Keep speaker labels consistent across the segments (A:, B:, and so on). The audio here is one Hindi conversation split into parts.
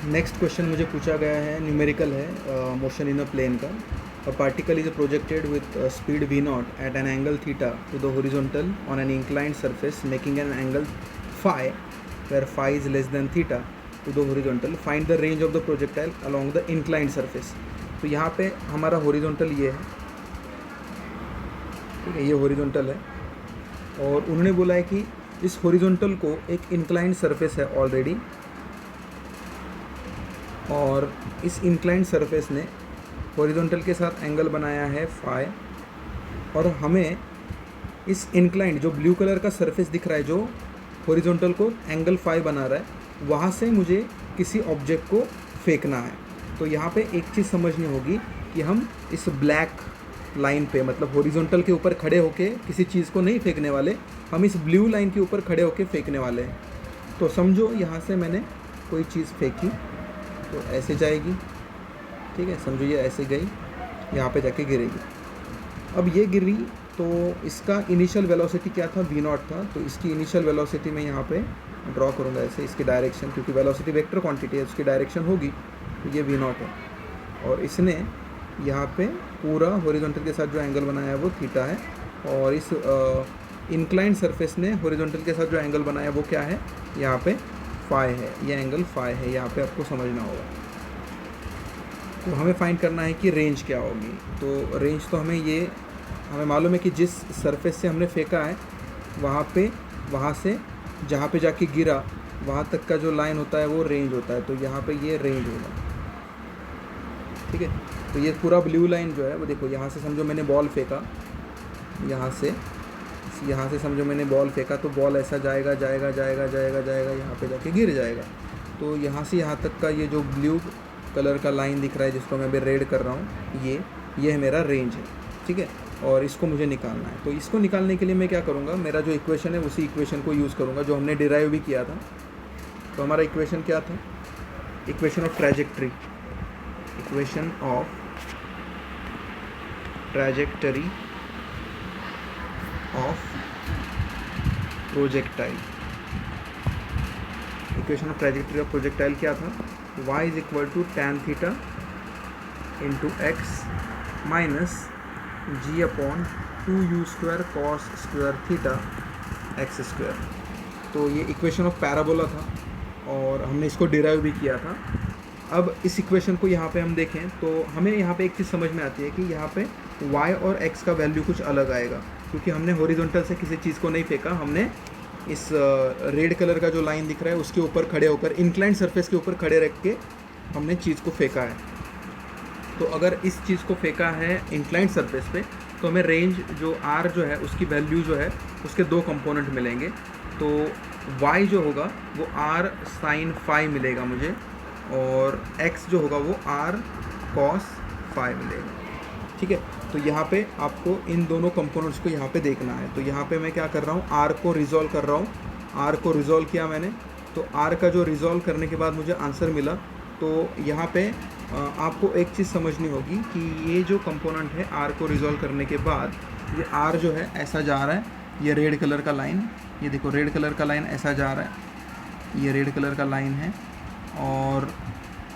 A: नेक्स्ट क्वेश्चन मुझे पूछा गया है, न्यूमेरिकल है, मोशन इन अ प्लेन का. A particle is projected with speed v not at an angle theta two the horizontal on an inclined surface making an angle phi where phi is less than theta to the horizontal. Find the range of the projectile along the inclined surface. तो यहाँ पे हमारा हॉरिजॉन्टल ये है, ठीक है, ये हॉरिजॉन्टल है और उन्होंने बोला है कि इस हॉरिजॉन्टल को एक इंक्लाइंड सरफेस है ऑलरेडी, और इस इंक्लाइंड सरफेस ने हॉरिजॉन्टल के साथ एंगल बनाया है फाई, और हमें इस इंक्लाइंड जो ब्लू कलर का सरफेस दिख रहा है जो हॉरिजॉन्टल को एंगल फाई बना रहा है, वहाँ से मुझे किसी ऑब्जेक्ट को फेंकना है. तो यहाँ पे एक चीज़ समझनी होगी कि हम इस ब्लैक लाइन पे, मतलब हॉरिजॉन्टल के ऊपर खड़े होके किसी चीज़ को नहीं फेंकने वाले, हम इस ब्लू लाइन के ऊपर खड़े होके फेंकने वाले हैं. तो समझो यहाँ से मैंने कोई चीज़ फेंकी तो ऐसे जाएगी, ठीक है, समझो ये ऐसे गई, यहाँ पे जाके गिरेगी. अब ये गिरी तो इसका इनिशियल वेलोसिटी क्या था, v नॉट था. तो इसकी इनिशियल वेलोसिटी मैं यहाँ पे ड्रॉ करूँगा ऐसे, इसकी डायरेक्शन, क्योंकि वेलोसिटी वेक्टर क्वांटिटी है, उसकी डायरेक्शन होगी, तो ये v नॉट है. और इसने यहाँ पे पूरा हॉरिजॉन्टल के साथ जो एंगल बनाया है वो थीटा है, और इस इंक्लाइंड सरफेस ने हॉरिजॉन्टल के साथ जो एंगल बनाया है वो क्या है, यहाँ पे फाई है, ये एंगल फाई है, यहाँ पे आपको समझना होगा. तो हमें फाइंड करना है कि रेंज क्या होगी. तो रेंज तो हमें मालूम है कि जिस सरफेस से हमने फेंका है वहाँ से जहाँ पे जाके गिरा वहाँ तक का जो लाइन होता है वो रेंज होता है. तो यहाँ पे ये रेंज होगा, ठीक है. तो ये पूरा ब्लू लाइन जो है वो देखो, यहाँ से समझो मैंने बॉल फेंका, यहाँ से समझो मैंने बॉल फेंका, तो बॉल ऐसा जाएगा यहाँ पे जाके गिर जाएगा. तो यहाँ से यहाँ तक का ये जो ब्लू कलर का लाइन दिख रहा है जिसको मैं अभी रेड कर रहा हूँ, ये है मेरा रेंज है, ठीक है. और इसको मुझे निकालना है. तो इसको निकालने के लिए मैं क्या करूँगा, मेरा जो इक्वेशन है उसी इक्वेशन को यूज़ करूँगा जो हमने डिराइव भी किया था. तो हमारा इक्वेशन क्या था, equation of trajectory, equation of trajectory of projectile. Equation of trajectory of projectile क्या था, y is equal to tan theta into x minus g upon 2u square cos square theta x square. तो ये इक्वेशन ऑफ पैराबोला था और हमने इसको डिराइव भी किया था. अब इस इक्वेशन को यहाँ पे हम देखें तो हमें यहाँ पे एक चीज़ समझ में आती है कि यहाँ पे y और x का वैल्यू कुछ अलग आएगा, क्योंकि हमने हॉरिजॉन्टल से किसी चीज़ को नहीं फेंका, हमने इस रेड कलर का जो लाइन दिख रहा है उसके ऊपर खड़े होकर, इंक्लाइंड सरफेस के ऊपर खड़े रख के हमने चीज़ को फेंका है. तो अगर इस चीज़ को फेंका है इंक्लाइंड सरफेस पे तो हमें रेंज जो r जो है उसकी वैल्यू जो है उसके दो कंपोनेंट मिलेंगे. तो y जो होगा वो r साइन फाई मिलेगा मुझे, और x जो होगा वो r कॉस फाई मिलेगा, ठीक है. तो यहाँ पे आपको इन दोनों कंपोनेंट्स को यहाँ पे देखना है. तो यहाँ पे मैं क्या कर रहा हूँ, r को रिजॉल्व कर रहा हूँ. r को रिजॉल्व किया मैंने, तो r का जो रिजॉल्व करने के बाद मुझे आंसर मिला. तो यहाँ पे आपको एक चीज़ समझनी होगी कि ये जो कंपोनेंट है r को रिजॉल्व करने के बाद ये r जो है ऐसा जा रहा है, ये रेड कलर का लाइन, ये देखो रेड कलर का लाइन ऐसा जा रहा है, ये रेड कलर का लाइन है. और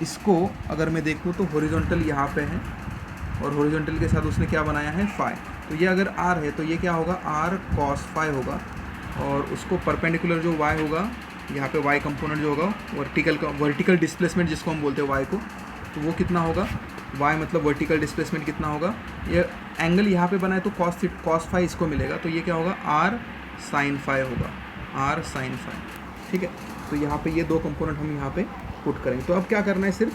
A: इसको अगर मैं देखूँ तो हॉरिजॉन्टल यहाँ पे है और हॉरिजॉन्टल के साथ उसने क्या बनाया है, फाई. तो ये अगर r है तो ये क्या होगा, r कॉस फाई होगा. और उसको परपेंडिकुलर जो y होगा, यहाँ पे y कंपोनेंट जो होगा वर्टिकल डिस्प्लेसमेंट जिसको हम बोलते हैं y को, तो वो कितना होगा, y मतलब वर्टिकल डिस्प्लेसमेंट कितना होगा, ये एंगल यहाँ पे बना है तो कॉस फाई इसको मिलेगा. तो ये क्या होगा, r साइन फाई होगा, r साइन फाई, ठीक है. तो यहाँ पे ये दो कंपोनेंट हम यहाँ पे पुट करेंगे. तो अब क्या करना है, सिर्फ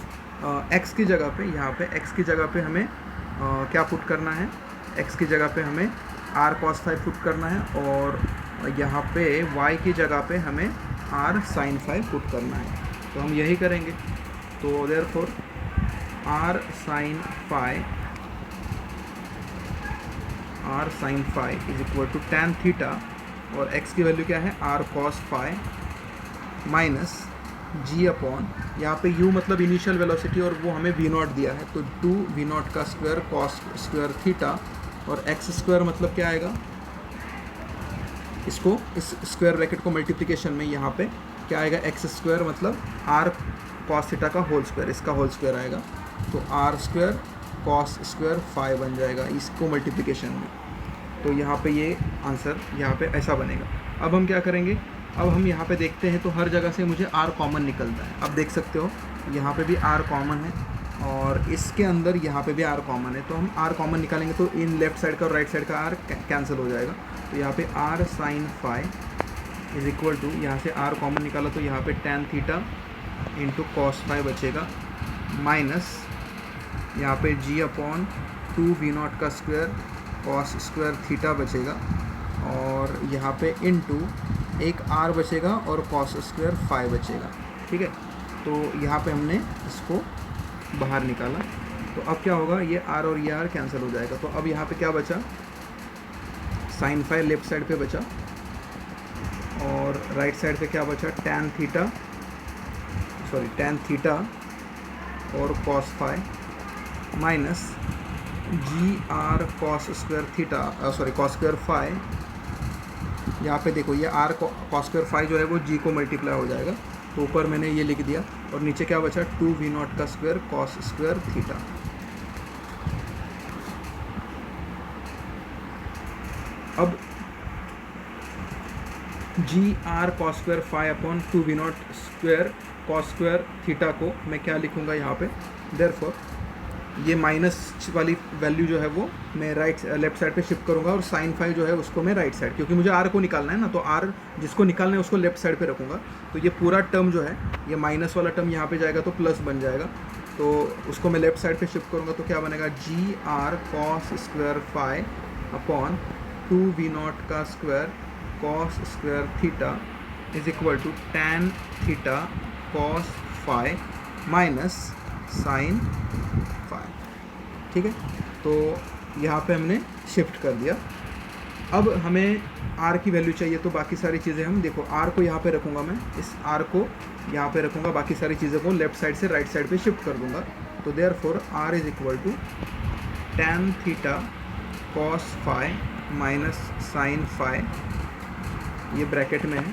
A: x की जगह पे, यहाँ पे x की जगह पे हमें क्या पुट करना है, x की जगह पे हमें r cos फाई पुट करना है, और यहाँ पे y की जगह पे हमें r sin फाई पुट करना है. तो हम यही करेंगे. तो therefore r sin phi is equal to tan theta, और x की वैल्यू क्या है, r cos phi minus g upon, यहाँ पे u मतलब इनिशियल वेलोसिटी और वो हमें v नॉट दिया है, तो 2v नॉट का स्क्वायर कॉस स्क्वायर थीटा, और x स्क्वायर मतलब क्या आएगा, इसको इस स्क्वायर ब्रैकेट को मल्टीप्लिकेशन में यहाँ पे क्या आएगा, एक्स स्क्वायर मतलब r कॉस थीटा का होल स्क्वायर, इसका होल स्क्वायर आएगा, तो r square cos square phi बन जाएगा इसको मल्टीप्लिकेशन में। तो यहाँ पे ये आंसर यहाँ पे ऐसा बनेगा। अब हम क्या करेंगे, अब हम यहाँ पे देखते हैं तो हर जगह से मुझे आर कॉमन निकलता है। अब देख सकते हो यहाँ पे भी आर कॉमन है और इसके अंदर यहाँ पे भी आर कॉमन है, तो हम आर कॉमन निकालेंगे तो इन लेफ्ट साइड का और राइट साइड का आर कैंसिल हो जाएगा। तो यहाँ पे r sine phi is equal to, यहाँ से आर कॉमन निकाला तो यहाँ पे tan theta into cos phi बचेगा, माइनस यहाँ पे जी अपॉन 2v0 का स्क्वायर कॉस स्क्वायर थीटा बचेगा, और यहाँ पे इनटू एक आर बचेगा और कॉस स्क्वायर फाई बचेगा। ठीक है, तो यहाँ पे हमने इसको बाहर निकाला। तो अब क्या होगा, ये आर और ये आर कैंसिल हो जाएगा। तो अब यहाँ पे क्या बचा, साइन फाई लेफ्ट साइड पे बचा और राइट साइड पे क्या बचा, टैन थीटा और cos phi minus g are cos square theta cos square phi. यहाँ पे देखो ये आर कॉस स्क्वायर फाई जो है वो जी को मल्टीप्लाई हो जाएगा, तो ऊपर मैंने ये लिख दिया और नीचे क्या बचा, 2v0 का स्क्वायर कॉस स्क्वायर थीटा। अब G are cos square phi upon 2v0 square cos square theta को मैं क्या लिखूँगा यहाँ पे, देयरफॉर ये माइनस वाली वैल्यू जो है वो मैं लेफ्ट साइड पे शिफ्ट करूँगा और साइन फाई जो है उसको मैं राइट साइड, क्योंकि मुझे आर को निकालना है ना, तो आर जिसको निकालना है उसको लेफ्ट साइड पे रखूँगा। तो ये पूरा टर्म जो है, ये माइनस वाला टर्म यहाँ पे जाएगा तो प्लस बन जाएगा, तो उसको मैं लेफ्ट साइड पे शिफ्ट करूँगा तो क्या बनेगा, G are cos square phi upon 2v0 का square cos square theta is equal to tan theta cos phi minus sine phi. ठीक है, तो यहाँ पे हमने शिफ्ट कर दिया। अब हमें आर की वैल्यू चाहिए, तो बाकी सारी चीज़ें हम देखो, आर को यहाँ पे रखूँगा मैं, इस आर को यहाँ पे रखूँगा, बाकी सारी चीज़ों को लेफ्ट साइड से राइट साइड पे शिफ्ट कर दूँगा। तो therefore are is equal to tan theta cos phi minus sine phi, ये ब्रैकेट में है,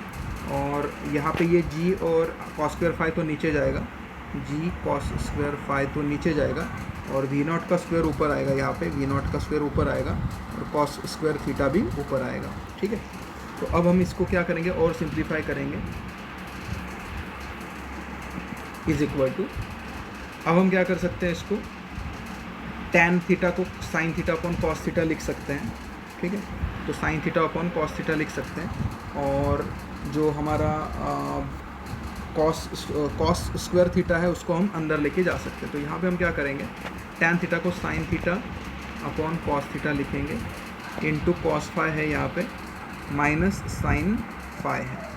A: और यहाँ पे ये जी और कॉस स्क्वायर फाई तो नीचे जाएगा, जी कॉस स्क्वायर फाई तो नीचे जाएगा, और v0 का स्क्वायर ऊपर आएगा, यहाँ पे v0 का स्क्वायर ऊपर आएगा और कॉस स्क्वायर थीटा भी ऊपर आएगा। ठीक है, तो अब हम इसको क्या करेंगे और सिंप्लीफाई करेंगे, इज इक्वल टू, अब हम क्या कर सकते हैं, इसको टैन थीटा को sine theta upon cos theta लिख सकते हैं। ठीक है, तो sine theta upon cos theta लिख सकते हैं, और जो हमारा कॉस स्क्वायर थीटा है उसको हम अंदर लेके जा सकते हैं। तो यहाँ पे हम क्या करेंगे, टैन थीटा को sine theta upon cos theta लिखेंगे, इनटू कॉस फाई है यहाँ पे, माइनस साइन फाई है।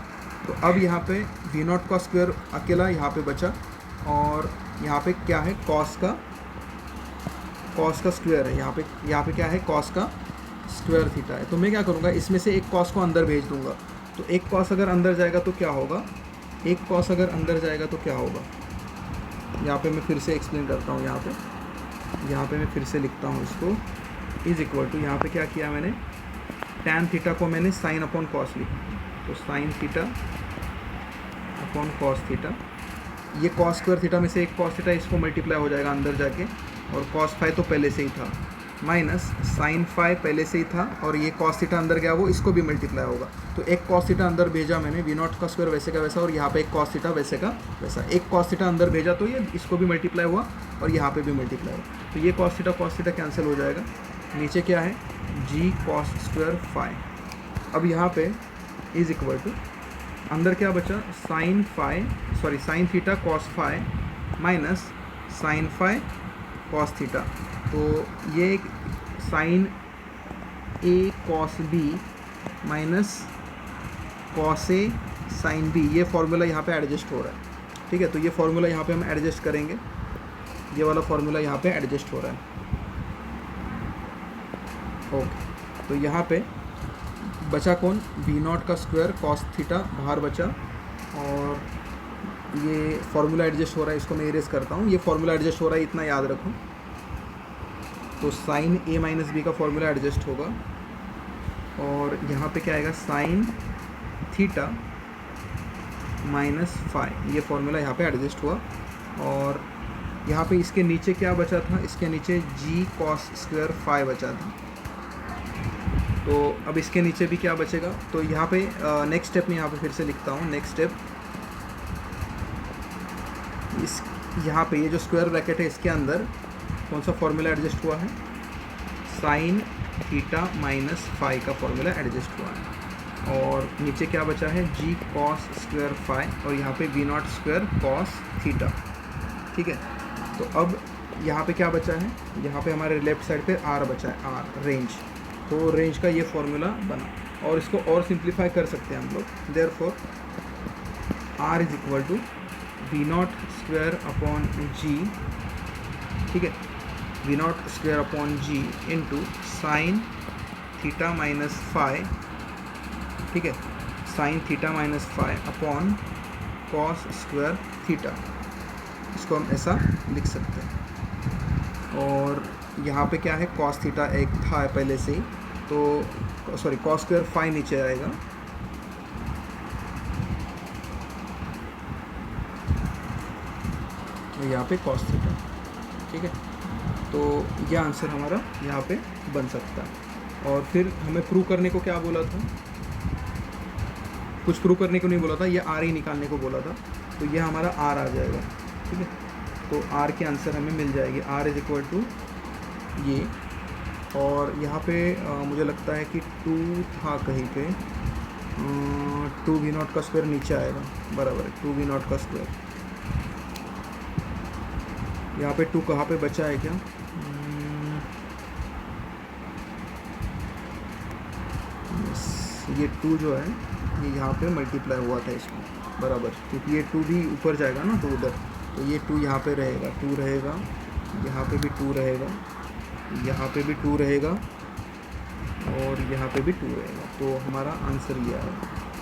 A: तो अब यहाँ पे v0 का स्क्वायर अकेला यहाँ पे बचा, और यहाँ पे क्या है, कॉस का स्क्वायर है, यहाँ पे क्या है, कॉस का स्क्वायर थीटा है। तो मैं क्या करूँगा, इसमें से एक कॉस को अंदर भेज दूँगा। तो एक कॉस अगर अंदर जाएगा तो क्या होगा, एक कॉस अगर अंदर जाएगा तो क्या होगा, यहाँ पे मैं फिर से एक्सप्लेन करता हूँ। यहाँ पे मैं फिर से लिखता हूँ इसको, इज इक्वल टू, यहाँ पे क्या किया मैंने, टैन थीटा को मैंने साइन अपॉन कॉस लिखा, तो sine theta upon cos theta, ये कॉस स्क्वायर थीटा में से एक कॉस थीटा इसको मल्टीप्लाई हो जाएगा अंदर जाके, और कॉस फाई तो पहले से ही था, माइनस साइन फाई पहले से ही था, और ये कॉस थीटा अंदर गया वो इसको भी मल्टीप्लाई होगा। तो एक कॉस थीटा अंदर भेजा मैंने, v0 का स्क्वायर वैसे का वैसा, और यहाँ पे एक कॉस थीटा वैसे का वैसा, एक कॉस थीटा अंदर भेजा तो ये इसको भी मल्टीप्लाई हुआ और यहाँ पे भी मल्टीप्लाई हुआ। तो ये कॉस थीटा कैंसिल हो जाएगा, नीचे क्या है, जी कॉस स्क्वायर फाई। अब यहाँ पे इज इक्वल टू, अंदर क्या बचा, sine theta cos phi minus sine phi cos theta. तो ये sine A cos B minus cos A sine B, ये फॉर्मूला यहाँ पे एडजस्ट हो रहा है। ठीक है, तो ये फॉर्मूला यहाँ पे हम एडजस्ट करेंगे, ये वाला फॉर्मूला यहाँ पे एडजस्ट हो रहा है। ओके, तो यहाँ पे बचा कौन, v0 का स्क्वायर कॉस थीटा बाहर बचा, और ये फॉर्मूला एडजस्ट हो रहा है, इसको मैं इरेज करता हूँ। ये फॉर्मूला एडजस्ट हो रहा है, इतना याद रखो। तो साइन ए माइनस बी का फॉर्मूला एडजस्ट होगा, और यहाँ पे क्या आएगा, साइन थीटा माइनस फाइव, ये फॉर्मूला यहाँ पे एडजस्ट हुआ। और यहाँ पे इसके नीचे क्या बचा था, इसके नीचे जी कॉस स्क्वायर फाइव बचा था। तो अब इसके नीचे भी क्या बचेगा, तो यहाँ पे नेक्स्ट स्टेप में यहाँ पे फिर से लिखता हूँ। नेक्स्ट स्टेप इस यहाँ पे ये जो स्क्वायर ब्रैकेट है इसके अंदर कौन सा फॉर्मूला एडजस्ट हुआ है, साइन थीटा माइनस फाइव का फॉर्मूला एडजस्ट हुआ है। और नीचे क्या बचा है, जी कॉस स्क्वायर फाइव और यहाँ पे v naught square cos theta. ठीक है, तो अब यहाँ पे क्या बचा है, यहाँ पे हमारे लेफ्ट साइड पे आर बचा है, आर रेंज। तो रेंज का ये फॉर्मूला बना और इसको और सिंप्लीफाई कर सकते हैं हम लोग। Therefore are is equal to V naught square upon G, ठीक है, V naught square upon G into sine theta minus five, ठीक है, sine theta minus five upon cos square theta. इसको हम ऐसा लिख सकते हैं। और यहाँ पे क्या है, कॉस थीटा एक था पहले से ही, तो सॉरी कॉस स्क्वायर फाइव नीचे आएगा। तो यहाँ पे कॉस थीटा, ठीक है, तो यह आंसर हमारा यहाँ पे बन सकता है। और फिर हमें प्रूव करने को क्या बोला था, कुछ प्रूव करने को नहीं बोला था, ये आर ही निकालने को बोला था। तो ये हमारा आर आ जाएगा, ठीक है। तो आर की आंसर हमें मिल जाएगी, आर इज इक्वल टू ये। और यहाँ पे मुझे लगता है कि 2 था कहीं पे, 2 वी नॉट का स्क्वायर नीचे आएगा, बराबर है 2 वी नॉट का स्क्वायर। यहाँ पे 2 कहाँ पे बचा है क्या, ये 2 जो है ये यहाँ पे मल्टीप्लाई हुआ था इसमें, बराबर, क्योंकि ये 2 भी ऊपर जाएगा ना 2 उधर, तो ये 2 यहाँ पे रहेगा, 2 रहेगा, यहाँ पे भी 2 रहेगा, यहाँ पे भी 2 रहेगा और यहाँ पे भी 2 रहेगा। तो हमारा आंसर ये आएगा।